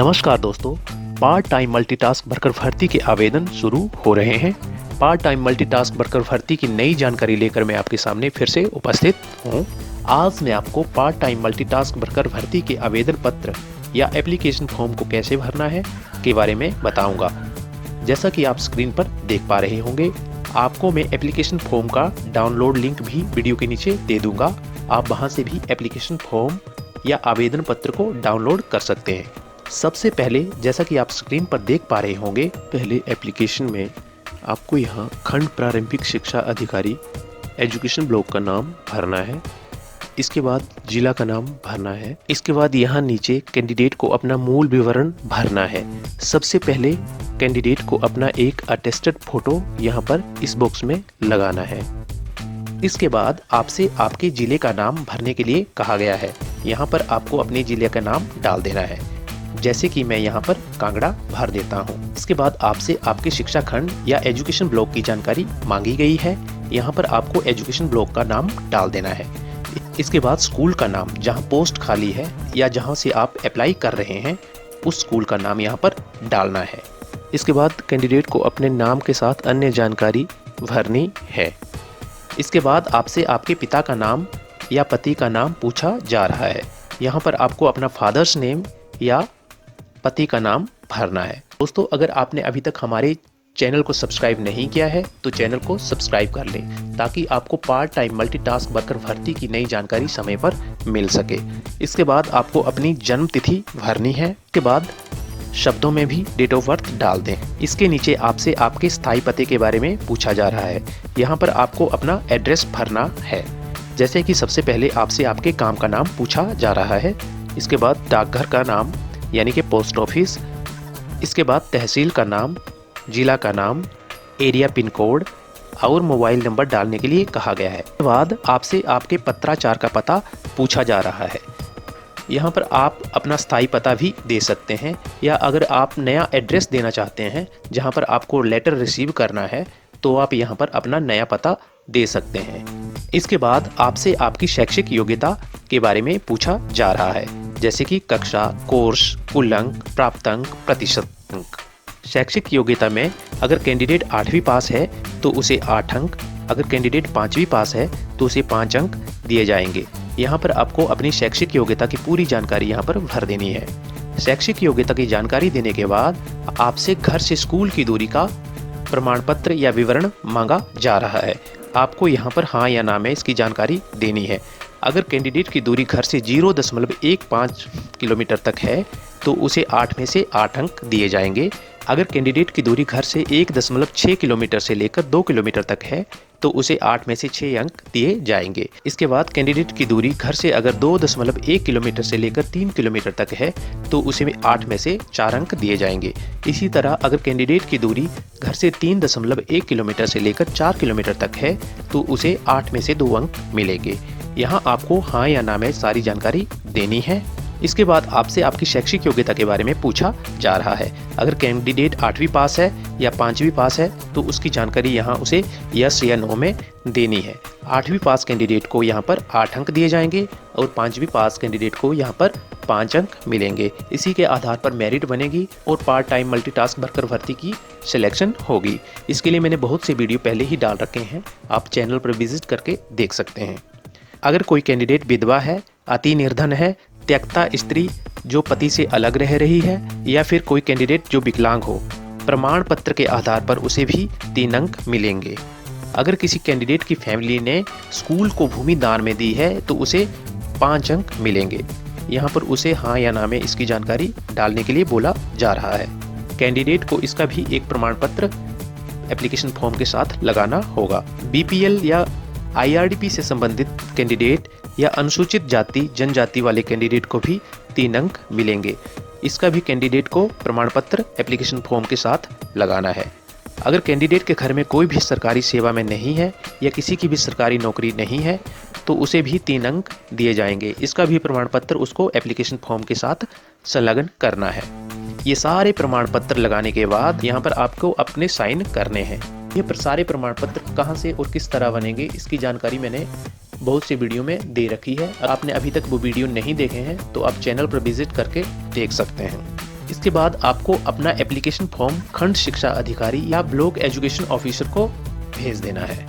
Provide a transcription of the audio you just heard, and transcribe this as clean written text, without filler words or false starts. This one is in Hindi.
नमस्कार दोस्तों, पार्ट टाइम मल्टीटास्क वर्कर भर्ती के आवेदन शुरू हो रहे हैं। पार्ट टाइम मल्टीटास्क वर्कर भर्ती की नई जानकारी लेकर मैं आपके सामने फिर से उपस्थित हूं। आज मैं आपको पार्ट टाइम मल्टीटास्क वर्कर भर्ती के आवेदन पत्र या एप्लीकेशन फॉर्म को कैसे भरना है के बारे में बताऊंगा। जैसा कि आप स्क्रीन पर देख पा रहे होंगे, आपको मैं एप्लीकेशन फॉर्म का डाउनलोड लिंक भी वीडियो के नीचे दे दूंगा। आप वहां से भी एप्लीकेशन फॉर्म या आवेदन पत्र को डाउनलोड कर सकते हैं। सबसे पहले, जैसा कि आप स्क्रीन पर देख पा रहे होंगे, पहले एप्लीकेशन में आपको यहाँ खंड प्रारंभिक शिक्षा अधिकारी एजुकेशन ब्लॉक का नाम भरना है। इसके बाद जिला का नाम भरना है। इसके बाद यहाँ नीचे कैंडिडेट को अपना मूल विवरण भरना है। सबसे पहले कैंडिडेट को अपना एक अटेस्टेड फोटो यहाँ पर इस बॉक्स में लगाना है। इसके बाद आपसे आपके जिले का नाम भरने के लिए कहा गया है। यहाँ पर आपको अपने जिले का नाम डाल देना है, जैसे कि मैं यहाँ पर कांगड़ा भर देता हूँ। इसके बाद आपसे आपके शिक्षा खंड या एजुकेशन ब्लॉक की जानकारी मांगी गई है। यहाँ पर आपको एजुकेशन ब्लॉक का नाम डाल देना है। इसके बाद स्कूल का नाम, जहाँ पोस्ट खाली है या जहाँ से आप अप्लाई कर रहे हैं, उस स्कूल का नाम यहाँ पर डालना है। इसके बाद कैंडिडेट को अपने नाम के साथ अन्य जानकारी भरनी है। इसके बाद आपसे आपके पिता का नाम या पति का नाम पूछा जा रहा है। यहाँ पर आपको अपना फादर्स नेम या पति का नाम भरना है। दोस्तों, अगर आपने अभी तक हमारे चैनल को सब्सक्राइब नहीं किया है तो चैनल को सब्सक्राइब कर लें, ताकि आपको पार्ट टाइम मल्टीटास्क वर्कर भर्ती की नई जानकारी समय पर मिल सके। इसके बाद आपको अपनी जन्म तिथि भरनी है। इसके बाद शब्दों में भी डेट ऑफ बर्थ डाल दें। इसके नीचे आपसे आपके स्थायी पते के बारे में पूछा जा रहा है। यहाँ पर आपको अपना एड्रेस भरना है। जैसे कि सबसे पहले आपसे आपके काम का नाम पूछा जा रहा है। इसके बाद डाकघर का नाम यानी कि पोस्ट ऑफिस। इसके बाद तहसील का नाम, जिला का नाम, एरिया पिन कोड और मोबाइल नंबर डालने के लिए कहा गया है। इसके बाद आपसे आपके पत्राचार का पता पूछा जा रहा है। यहाँ पर आप अपना स्थायी पता भी दे सकते हैं, या अगर आप नया एड्रेस देना चाहते हैं जहाँ पर आपको लेटर रिसीव करना है, तो आप यहाँ पर अपना नया पता दे सकते हैं। इसके बाद आपसे आपकी शैक्षिक योग्यता के बारे में पूछा जा रहा है, जैसे कि कक्षा, कोर्स, कुल अंक, प्राप्त अंक, प्रतिशत अंक। शैक्षिक योग्यता में अगर कैंडिडेट 8वीं पास है तो उसे 8 अंक, अगर कैंडिडेट 5वीं पास है तो उसे 5 अंक दिए जाएंगे। यहाँ पर आपको अपनी शैक्षिक योग्यता की पूरी जानकारी यहाँ पर भर देनी है। शैक्षिक योग्यता की जानकारी देने के बाद आपसे घर से स्कूल की दूरी का प्रमाण पत्र या विवरण मांगा जा रहा है। आपको यहाँ पर हाँ या ना में इसकी जानकारी देनी है। अगर कैंडिडेट की दूरी घर से 0.15 किलोमीटर तक है तो उसे 8 में से 8 अंक दिए जाएंगे। अगर कैंडिडेट की दूरी घर से 1.6 किलोमीटर से लेकर 2 किलोमीटर तक है तो उसे 8 में से 6 अंक दिए जाएंगे। इसके बाद कैंडिडेट की दूरी घर से अगर 2.1 किलोमीटर से लेकर 3 किलोमीटर तक है तो उसे 8 में से 4 अंक दिए जाएंगे। इसी तरह अगर कैंडिडेट की दूरी घर से 3.1 किलोमीटर से लेकर 4 किलोमीटर तक है तो उसे 8 में से 2 अंक मिलेंगे। यहाँ आपको हाँ या ना में सारी जानकारी देनी है। इसके बाद आपसे आपकी शैक्षिक योग्यता के बारे में पूछा जा रहा है। अगर कैंडिडेट 8वीं पास है या 5वीं पास है तो उसकी जानकारी यहाँ उसे यस या नो में देनी है। 8वीं पास कैंडिडेट को यहाँ पर 8 अंक दिए जाएंगे और 5वीं पास कैंडिडेट को यहाँ पर 5 अंक मिलेंगे। इसी के आधार पर मेरिट बनेगी और पार्ट टाइम मल्टीटास्क वर्कर भर्ती की सिलेक्शन होगी। इसके लिए मैंने बहुत से वीडियो पहले ही डाल रखे हैं, आप चैनल पर विजिट करके देख सकते हैं। अगर कोई कैंडिडेट विधवा है, अति निर्धन है, त्यक्ता स्त्री जो पति से अलग रह रही है, या फिर कोई कैंडिडेट जो विकलांग हो, प्रमाण पत्र के आधार पर उसे भी 3 अंक मिलेंगे। अगर किसी कैंडिडेट की फैमिली ने स्कूल को भूमि दान में दी है तो उसे 5 अंक मिलेंगे। यहाँ पर उसे हाँ या ना में इसकी जानकारी डालने के लिए बोला जा रहा है। कैंडिडेट को इसका भी एक प्रमाण पत्र एप्लीकेशन फॉर्म के साथ लगाना होगा। BPL या IRDP से संबंधित कैंडिडेट या अनुसूचित जाति जनजाति वाले कैंडिडेट को भी 3 अंक मिलेंगे। इसका भी कैंडिडेट को प्रमाण पत्र एप्लीकेशन फॉर्म के साथ लगाना है। अगर कैंडिडेट के घर में कोई भी सरकारी सेवा में नहीं है या किसी की भी सरकारी नौकरी नहीं है तो उसे भी 3 अंक दिए जाएंगे। इसका भी प्रमाण पत्र उसको एप्लीकेशन फॉर्म के साथ संलग्न करना है। ये सारे प्रमाण पत्र लगाने के बाद यहाँ पर आपको अपने साइन करने हैं। ये सारे प्रमाण पत्र कहाँ से और किस तरह बनेंगे इसकी जानकारी मैंने बहुत सी वीडियो में दे रखी है। आपने अभी तक वो वीडियो नहीं देखे हैं तो आप चैनल पर विजिट करके देख सकते हैं। इसके बाद आपको अपना एप्लीकेशन फॉर्म खंड शिक्षा अधिकारी या ब्लॉक एजुकेशन ऑफिसर को भेज देना है।